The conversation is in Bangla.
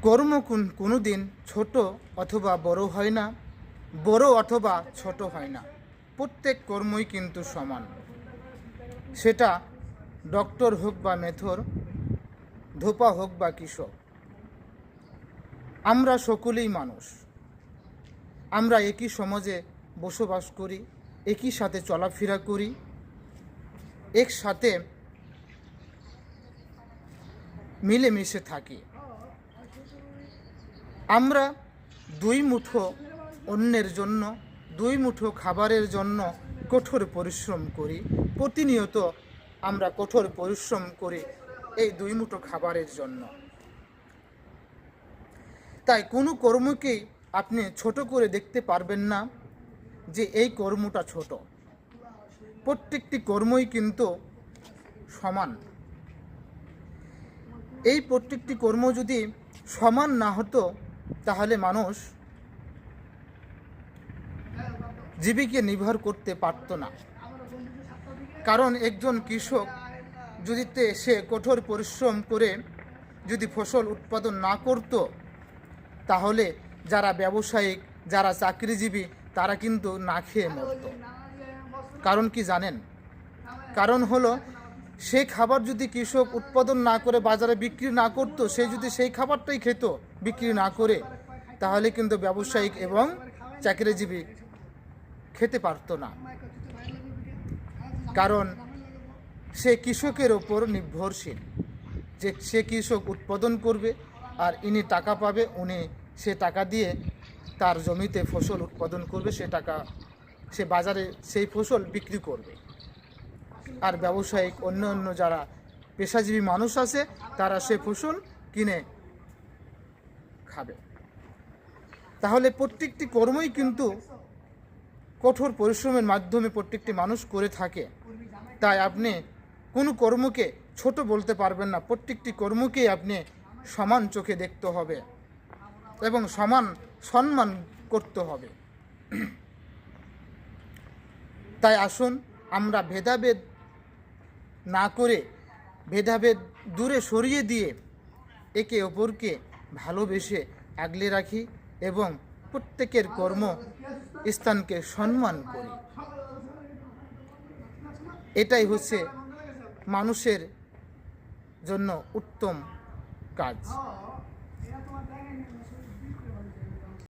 কর্ম কোনো দিন ছোট অথবা বড় হয় না, বড় অথবা ছোট হয় না। প্রত্যেক কর্মই কিন্তু সমান, সেটা ডক্টর হোক বা মেথর, ধোপা হোক বা কৃষক। আমরা সকলেই মানুষ, আমরা একই সমাজে বসবাস করি, একই সাথে চলাফেরা করি, একসাথে মিলেমিশে থাকি। আমরা দুই মুঠো অন্যের জন্য, দুই মুঠো খাবারের জন্য কঠোর পরিশ্রম করি। প্রতিনিয়ত আমরা কঠোর পরিশ্রম করি এই দুই মুঠো খাবারের জন্য। তাই কোনো কর্মকেই আপনি ছোট করে দেখতে পারবেন না যে এই কর্মটা ছোট। প্রত্যেকটি কর্মই কিন্তু সমান। এই প্রত্যেকটি কর্ম যদি সমান না হতো তাহলে মানুষ জীবিকা নির্ভর করতে পারত না। কারণ একজন কৃষক যদি সে কঠোর পরিশ্রম করে যদি ফসল উৎপাদন না করত, তাহলে যারা ব্যবসায়িক, যারা চাকরিজীবী, তারা কিন্তু না খেয়ে মরত। কারণ কি জানেন? কারণ হলো সেই খাবার যদি কৃষক উৎপাদন না করে বাজারে বিক্রি না করতো, সে যদি সেই খাবারটাই খেত বিক্রি না করে, তাহলে কিন্তু ব্যবসায়িক এবং চাকরিজীবী খেতে পারতো না। কারণ সে কৃষকের ওপর নির্ভরশীল, যে সে কৃষক উৎপাদন করবে আর ইনি টাকা পাবে, উনি সে টাকা দিয়ে তার জমিতে ফসল উৎপাদন করবে, সে টাকা সে বাজারে সেই ফসল বিক্রি করবে। আর ব্যবসায়িক অন্য অন্য যারা পেশাজীবী মানুষ আছে, তারা সে ফসল কিনে খাবে। তাহলে প্রত্যেকটি কর্মই কিন্তু কঠোর পরিশ্রমের মাধ্যমে প্রত্যেকটি মানুষ করে থাকে। তাই আপনি কোনো কর্মকে ছোট বলতে পারবেন না, প্রত্যেকটি কর্মকেই আপনি সমান চোখে দেখতে হবে এবং সমান সম্মান করতে হবে। তাই আসুন আমরা ভেদাভেদ না করে, ভেদাভেদ দূরে সরিয়ে দিয়ে একে অপরকে ভালোবেসে আগলে রাখি এবং প্রত্যেকের কর্ম স্থানকে সম্মান করি। এটাই হচ্ছে মানুষের জন্য উত্তম কাজ।